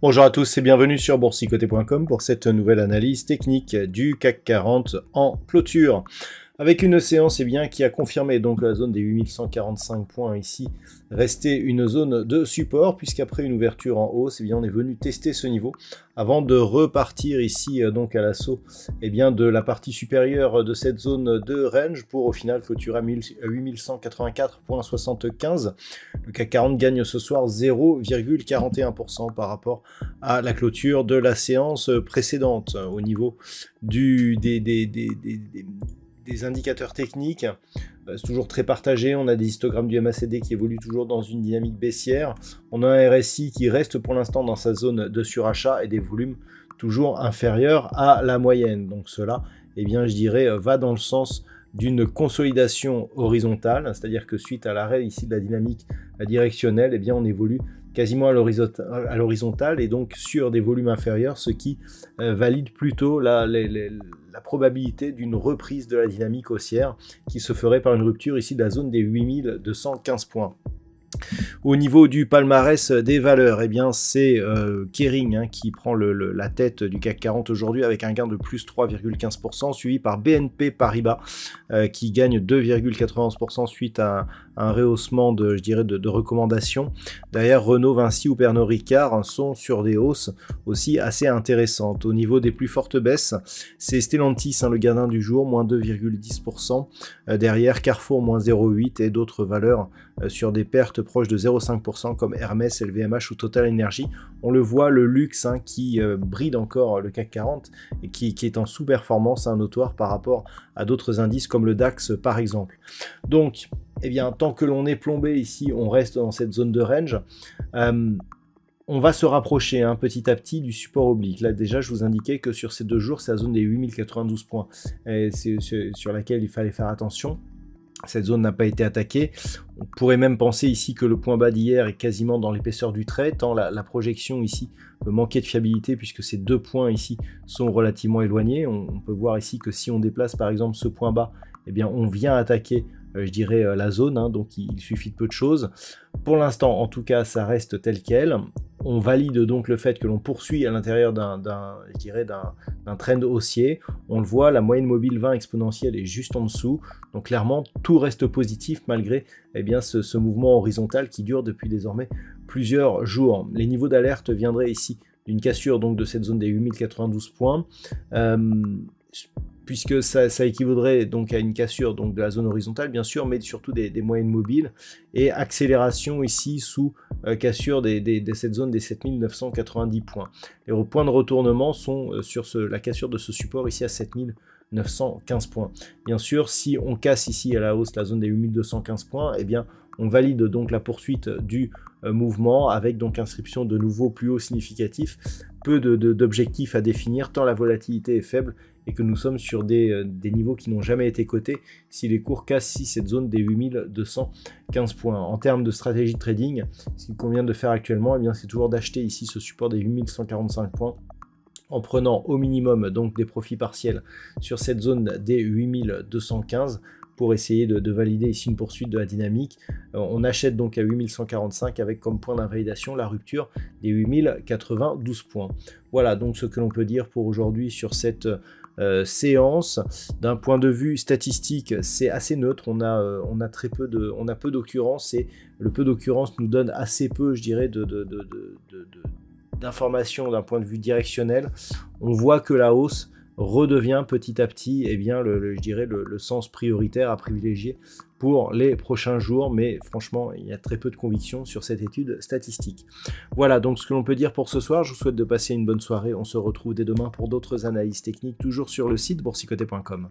Bonjour à tous et bienvenue sur boursicoté.com pour cette nouvelle analyse technique du CAC 40 en clôture. Avec une séance qui a confirmé donc la zone des 8145 points ici, restait une zone de support puisqu'après une ouverture en hausse, on est venu tester ce niveau avant de repartir ici donc à l'assaut de la partie supérieure de cette zone de range pour au final clôturer à 8184,75. Le CAC 40 gagne ce soir 0,41% par rapport à la clôture de la séance précédente. Au niveau des indicateurs techniques, c'est toujours très partagé. On a des histogrammes du MACD qui évoluent toujours dans une dynamique baissière. On a un RSI qui reste pour l'instant dans sa zone de surachat et des volumes toujours inférieurs à la moyenne. Donc cela, je dirais, va dans le sens d'une consolidation horizontale, c'est-à-dire que suite à l'arrêt ici de la dynamique directionnelle, on évolue quasiment à l'horizontale et donc sur des volumes inférieurs, ce qui valide plutôt la probabilité d'une reprise de la dynamique haussière qui se ferait par une rupture ici de la zone des 8215 points. Au niveau du palmarès des valeurs, c'est Kering qui prend la tête du CAC 40 aujourd'hui avec un gain de plus 3,15%, suivi par BNP Paribas qui gagne 2,91% suite à un rehaussement de recommandations. Derrière, Renault, Vinci ou Pernod Ricard sont sur des hausses aussi assez intéressantes. Au niveau des plus fortes baisses, c'est Stellantis, le gagnant du jour, moins 2,10%. Derrière, Carrefour, moins 0,8% et d'autres valeurs sur des pertes proches de 0,5% comme Hermès, LVMH ou Total Energy. On le voit, le luxe qui bride encore le CAC 40 et qui est en sous-performance notoire par rapport à d'autres indices comme le DAX par exemple. Donc, tant que l'on est plombé ici, on reste dans cette zone de range. On va se rapprocher petit à petit du support oblique. Là déjà, je vous indiquais que sur ces 2 jours, c'est la zone des 8092 points c'est sur laquelle il fallait faire attention. Cette zone n'a pas été attaquée. On pourrait même penser ici que le point bas d'hier est quasiment dans l'épaisseur du trait, tant la projection ici peut manquer de fiabilité puisque ces 2 points ici sont relativement éloignés. On peut voir ici que si on déplace par exemple ce point bas, on vient attaquer la zone, donc il suffit de peu de choses. Pour l'instant, en tout cas, ça reste tel quel. On valide donc le fait que l'on poursuit à l'intérieur d'un trend haussier. On le voit, la moyenne mobile 20 exponentielle est juste en dessous. Donc clairement, tout reste positif malgré ce mouvement horizontal qui dure depuis désormais plusieurs jours. Les niveaux d'alerte viendraient ici d'une cassure donc de cette zone des 8092 points. Puisque ça équivaudrait donc à une cassure donc de la zone horizontale bien sûr, mais surtout des moyennes mobiles, et accélération ici sous cassure de cette zone des 7990 points. Les points de retournement sont sur la cassure de ce support ici à 7915 points. Bien sûr, si on casse ici à la hausse la zone des 8215 points, on valide donc la poursuite du mouvement avec donc inscription de nouveaux plus hauts significatifs. Peu d'objectifs à définir tant la volatilité est faible et que nous sommes sur des niveaux qui n'ont jamais été cotés si les cours cassent ici cette zone des 8215 points. En termes de stratégie de trading, ce qu'il convient de faire actuellement, c'est toujours d'acheter ici ce support des 8145 points en prenant au minimum donc des profits partiels sur cette zone des 8215 pour essayer de valider ici une poursuite de la dynamique. On achète donc à 8145 avec comme point d'invalidation la rupture des 8092 points. Voilà donc ce que l'on peut dire pour aujourd'hui sur cette séance. D'un point de vue statistique, c'est assez neutre. On a peu d'occurrences et le peu d'occurrences nous donne assez peu, je dirais, d'informations d'un point de vue directionnel. On voit que la hausse redevient petit à petit le sens prioritaire à privilégier pour les prochains jours, mais franchement il y a très peu de conviction sur cette étude statistique. Voilà donc ce que l'on peut dire pour ce soir. Je vous souhaite de passer une bonne soirée. On se retrouve dès demain pour d'autres analyses techniques, toujours sur le site boursicoté.com.